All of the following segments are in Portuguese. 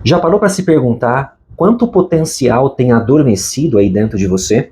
Já parou para se perguntar quanto potencial tem adormecido aí dentro de você?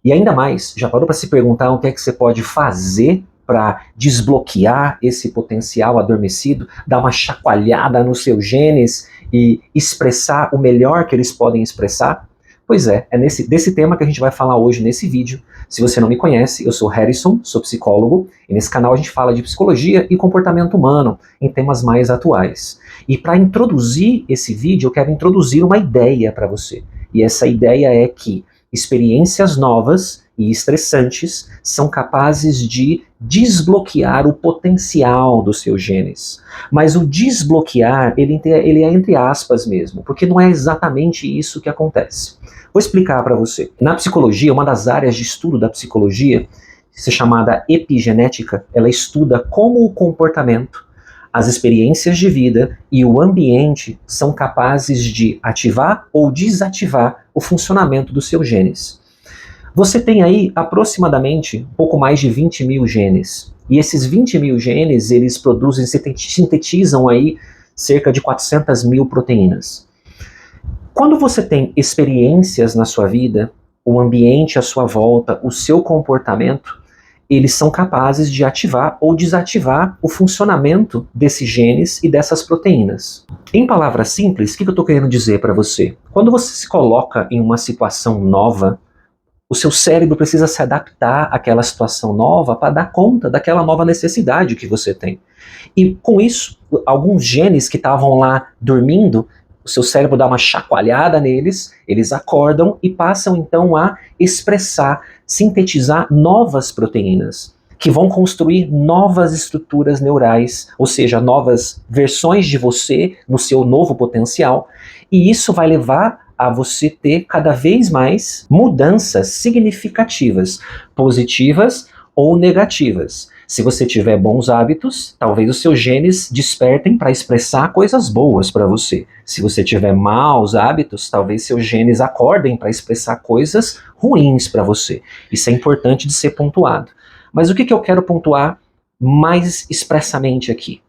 E ainda mais, já parou para se perguntar o que é que você pode fazer para desbloquear esse potencial adormecido, dar uma chacoalhada nos seus genes e expressar o melhor que eles podem expressar? Pois é desse tema que a gente vai falar hoje nesse vídeo. Se você não me conhece, eu sou Harrison, sou psicólogo, e nesse canal a gente fala de psicologia e comportamento humano em temas mais atuais. E para introduzir esse vídeo, eu quero introduzir uma ideia para você. E essa ideia é que experiências novas e estressantes são capazes de desbloquear o potencial dos seus genes. Mas o desbloquear, ele é entre aspas mesmo, porque não é exatamente isso que acontece. Vou explicar para você. Na psicologia, uma das áreas de estudo da psicologia, chamada epigenética, ela estuda como o comportamento, as experiências de vida e o ambiente são capazes de ativar ou desativar o funcionamento dos seus genes. Você tem aí aproximadamente um pouco mais de 20 mil genes. E esses 20 mil genes, eles produzem, sintetizam aí cerca de 400 mil proteínas. Quando você tem experiências na sua vida, o ambiente à sua volta, o seu comportamento, eles são capazes de ativar ou desativar o funcionamento desses genes e dessas proteínas. Em palavras simples, o que eu estou querendo dizer para você? Quando você se coloca em uma situação nova, o seu cérebro precisa se adaptar àquela situação nova para dar conta daquela nova necessidade que você tem. E com isso, alguns genes que estavam lá dormindo, o seu cérebro dá uma chacoalhada neles, eles acordam e passam então a expressar, sintetizar novas proteínas, que vão construir novas estruturas neurais, ou seja, novas versões de você no seu novo potencial, e isso vai levar a você ter cada vez mais mudanças significativas, positivas ou negativas. Se você tiver bons hábitos, talvez os seus genes despertem para expressar coisas boas para você. Se você tiver maus hábitos, talvez seus genes acordem para expressar coisas ruins para você. Isso é importante de ser pontuado. Mas o que eu quero pontuar mais expressamente aqui?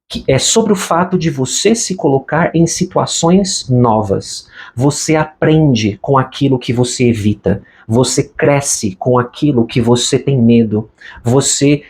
Que é sobre o fato de você se colocar em situações novas. Você aprende com aquilo que você evita. Você cresce com aquilo que você tem medo. Você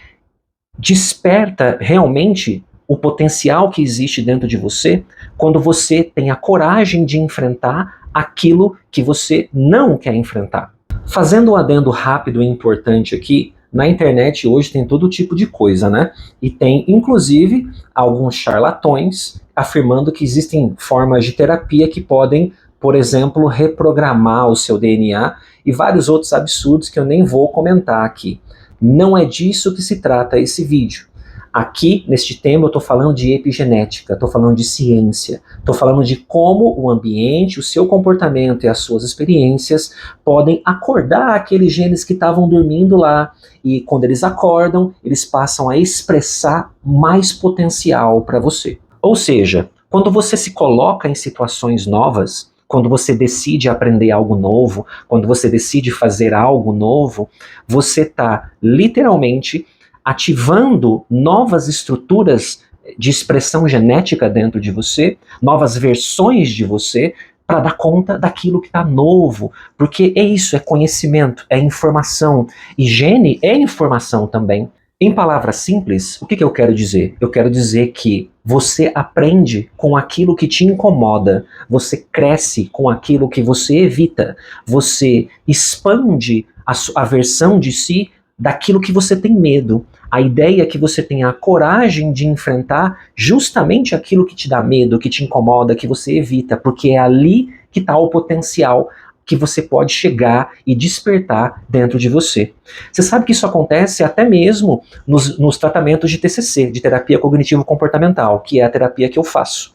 desperta realmente o potencial que existe dentro de você quando você tem a coragem de enfrentar aquilo que você não quer enfrentar. Fazendo um adendo rápido e importante aqui, na internet hoje tem todo tipo de coisa, né? E tem, inclusive, alguns charlatões afirmando que existem formas de terapia que podem, por exemplo, reprogramar o seu DNA e vários outros absurdos que eu nem vou comentar aqui. Não é disso que se trata esse vídeo. Aqui, neste tema, eu estou falando de epigenética, estou falando de ciência, estou falando de como o ambiente, o seu comportamento e as suas experiências podem acordar aqueles genes que estavam dormindo lá, e quando eles acordam, eles passam a expressar mais potencial para você. Ou seja, quando você se coloca em situações novas, quando você decide aprender algo novo, quando você decide fazer algo novo, você está literalmente ativando novas estruturas de expressão genética dentro de você, novas versões de você, para dar conta daquilo que está novo. Porque é isso, é conhecimento, é informação. E gene é informação também. Em palavras simples, o que eu quero dizer? Eu quero dizer que você aprende com aquilo que te incomoda, você cresce com aquilo que você evita, você expande a versão de si daquilo que você tem medo. A ideia é que você tenha a coragem de enfrentar justamente aquilo que te dá medo, que te incomoda, que você evita, porque é ali que está o potencial que você pode chegar e despertar dentro de você. Você sabe que isso acontece até mesmo nos tratamentos de TCC, de terapia cognitivo-comportamental, que é a terapia que eu faço.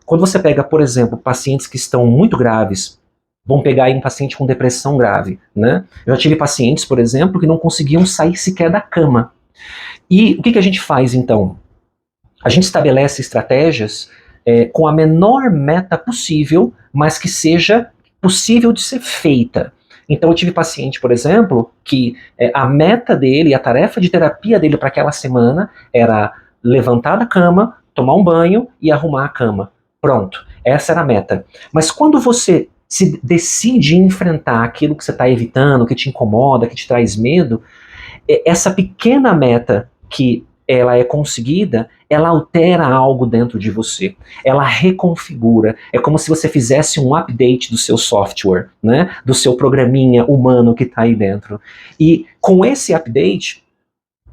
Quando você pega, por exemplo, pacientes que estão muito graves, vamos pegar aí um paciente com depressão grave, né? Eu já tive pacientes, por exemplo, que não conseguiam sair sequer da cama. E o que a gente faz, então? A gente estabelece estratégias com a menor meta possível, mas que seja possível de ser feita. Então eu tive paciente, por exemplo, que a meta dele, a tarefa de terapia dele para aquela semana era levantar da cama, tomar um banho e arrumar a cama. Pronto, essa era a meta. Mas quando você se decide enfrentar aquilo que você está evitando, que te incomoda, que te traz medo, essa pequena meta que ela é conseguida, ela altera algo dentro de você. Ela reconfigura. É como se você fizesse um update do seu software, né? Do seu programinha humano que está aí dentro. E com esse update,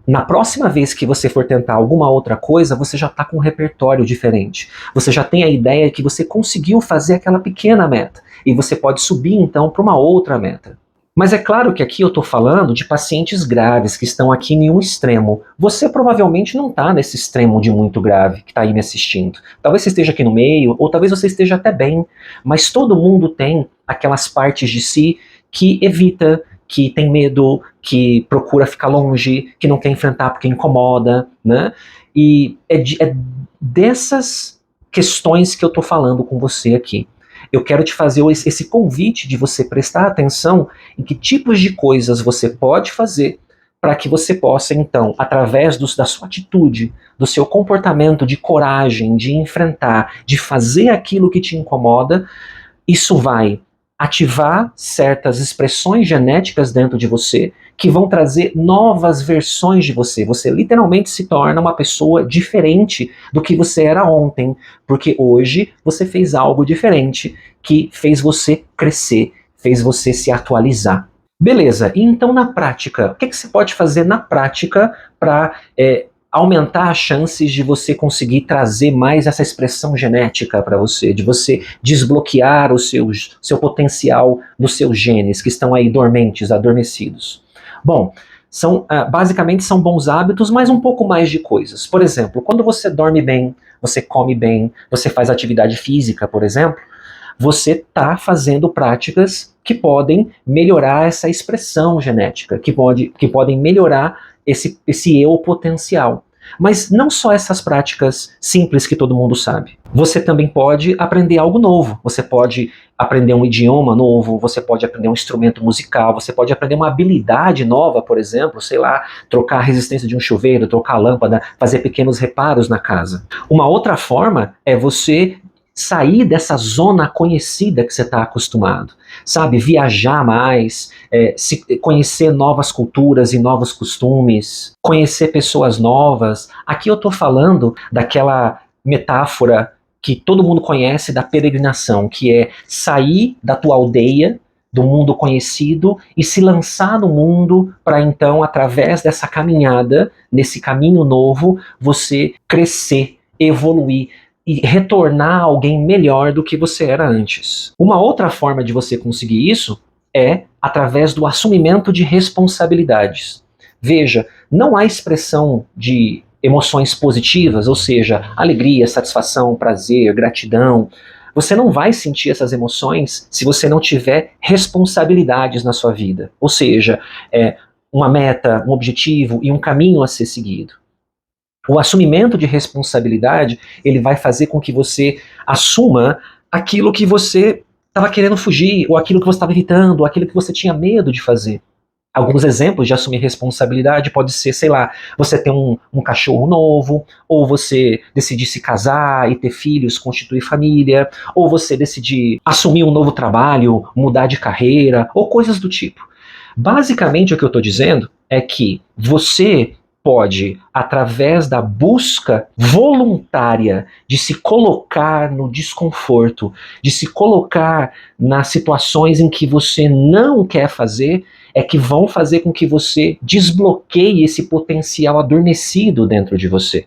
na próxima vez que você for tentar alguma outra coisa, você já está com um repertório diferente. Você já tem a ideia que você conseguiu fazer aquela pequena meta. E você pode subir então para uma outra meta. Mas é claro que aqui eu estou falando de pacientes graves que estão aqui em um extremo. Você provavelmente não está nesse extremo de muito grave que está aí me assistindo. Talvez você esteja aqui no meio, ou talvez você esteja até bem. Mas todo mundo tem aquelas partes de si que evita, que tem medo, que procura ficar longe, que não quer enfrentar porque incomoda, né? E é dessas questões que eu estou falando com você aqui. Eu quero te fazer esse convite de você prestar atenção em que tipos de coisas você pode fazer para que você possa, então, através da sua atitude, do seu comportamento de coragem, de enfrentar, de fazer aquilo que te incomoda, isso vai ativar certas expressões genéticas dentro de você que vão trazer novas versões de você. Você literalmente se torna uma pessoa diferente do que você era ontem, porque hoje você fez algo diferente que fez você crescer, fez você se atualizar. Beleza, e então na prática, o que você pode fazer na prática para aumentar as chances de você conseguir trazer mais essa expressão genética para você, de você desbloquear seu potencial dos seus genes que estão aí dormentes, adormecidos? Bom, basicamente são bons hábitos, mas um pouco mais de coisas. Por exemplo, quando você dorme bem, você come bem, você faz atividade física, por exemplo, você está fazendo práticas que podem melhorar essa expressão genética, que podem melhorar esse eu potencial. Mas não só essas práticas simples que todo mundo sabe. Você também pode aprender algo novo. Você pode aprender um idioma novo, você pode aprender um instrumento musical, você pode aprender uma habilidade nova, por exemplo, sei lá, trocar a resistência de um chuveiro, trocar a lâmpada, fazer pequenos reparos na casa. Uma outra forma é você sair dessa zona conhecida que você está acostumado, sabe? Viajar mais, conhecer novas culturas e novos costumes, conhecer pessoas novas. Aqui eu estou falando daquela metáfora que todo mundo conhece da peregrinação, que é sair da tua aldeia, do mundo conhecido, e se lançar no mundo para então, através dessa caminhada, nesse caminho novo, você crescer, evoluir, e retornar alguém melhor do que você era antes. Uma outra forma de você conseguir isso é através do assumimento de responsabilidades. Veja, não há expressão de emoções positivas, ou seja, alegria, satisfação, prazer, gratidão. Você não vai sentir essas emoções se você não tiver responsabilidades na sua vida. Ou seja, uma meta, um objetivo e um caminho a ser seguido. O assumimento de responsabilidade, ele vai fazer com que você assuma aquilo que você estava querendo fugir, ou aquilo que você estava evitando, ou aquilo que você tinha medo de fazer. Alguns exemplos de assumir responsabilidade pode ser, sei lá, você ter um cachorro novo, ou você decidir se casar e ter filhos, constituir família, ou você decidir assumir um novo trabalho, mudar de carreira, ou coisas do tipo. Basicamente o que eu estou dizendo é que você pode, através da busca voluntária de se colocar no desconforto, de se colocar nas situações em que você não quer fazer, é que vão fazer com que você desbloqueie esse potencial adormecido dentro de você.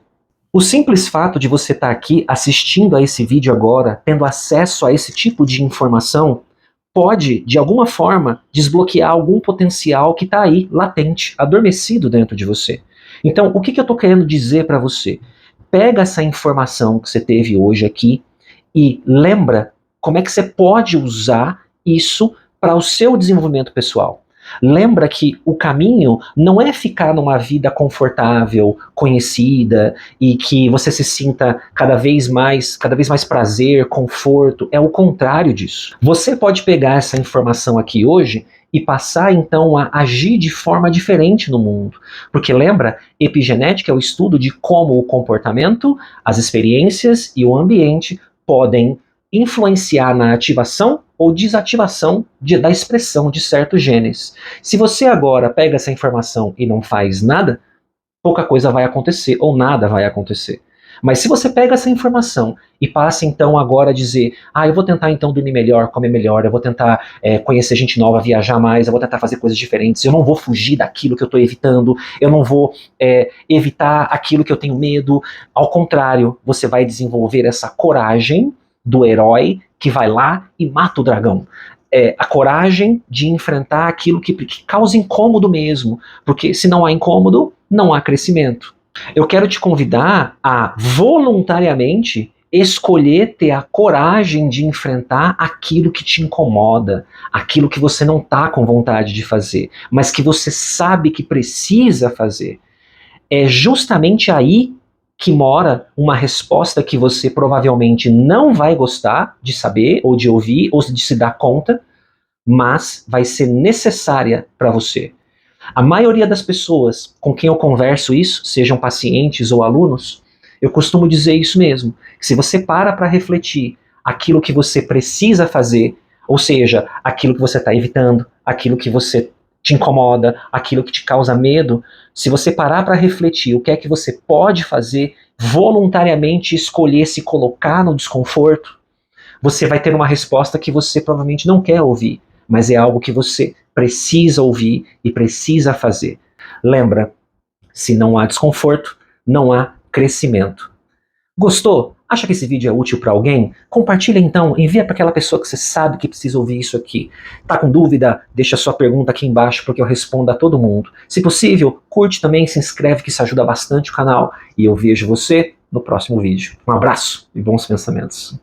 O simples fato de você estar aqui assistindo a esse vídeo agora, tendo acesso a esse tipo de informação, pode, de alguma forma, desbloquear algum potencial que está aí, latente, adormecido dentro de você. Então, o que eu estou querendo dizer para você? Pega essa informação que você teve hoje aqui e lembra como é que você pode usar isso para o seu desenvolvimento pessoal. Lembra que o caminho não é ficar numa vida confortável, conhecida, e que você se sinta cada vez mais prazer, conforto. É o contrário disso. Você pode pegar essa informação aqui hoje e passar então a agir de forma diferente no mundo. Porque lembra, epigenética é o estudo de como o comportamento, as experiências e o ambiente podem influenciar na ativação ou desativação da expressão de certos genes. Se você agora pega essa informação e não faz nada, pouca coisa vai acontecer ou nada vai acontecer. Mas se você pega essa informação e passa então agora a dizer, eu vou tentar então dormir melhor, comer melhor, eu vou tentar conhecer gente nova, viajar mais, eu vou tentar fazer coisas diferentes, eu não vou fugir daquilo que eu estou evitando, eu não vou evitar aquilo que eu tenho medo. Ao contrário, você vai desenvolver essa coragem do herói que vai lá e mata o dragão. A coragem de enfrentar aquilo que causa incômodo mesmo, porque se não há incômodo, não há crescimento. Eu quero te convidar a voluntariamente escolher ter a coragem de enfrentar aquilo que te incomoda, aquilo que você não está com vontade de fazer, mas que você sabe que precisa fazer. É justamente aí que mora uma resposta que você provavelmente não vai gostar de saber, ou de ouvir, ou de se dar conta, mas vai ser necessária para você. A maioria das pessoas com quem eu converso isso, sejam pacientes ou alunos, eu costumo dizer isso mesmo, que se você para refletir aquilo que você precisa fazer, ou seja, aquilo que você está evitando, aquilo que você te incomoda, aquilo que te causa medo, se você parar para refletir o que é que você pode fazer, voluntariamente escolher se colocar no desconforto, você vai ter uma resposta que você provavelmente não quer ouvir, mas é algo que você precisa ouvir e precisa fazer. Lembra, se não há desconforto, não há crescimento. Gostou? Acha que esse vídeo é útil para alguém? Compartilha então, envia para aquela pessoa que você sabe que precisa ouvir isso aqui. Tá com dúvida? Deixa sua pergunta aqui embaixo porque eu respondo a todo mundo. Se possível, curte também, se inscreve que isso ajuda bastante o canal. E eu vejo você no próximo vídeo. Um abraço e bons pensamentos.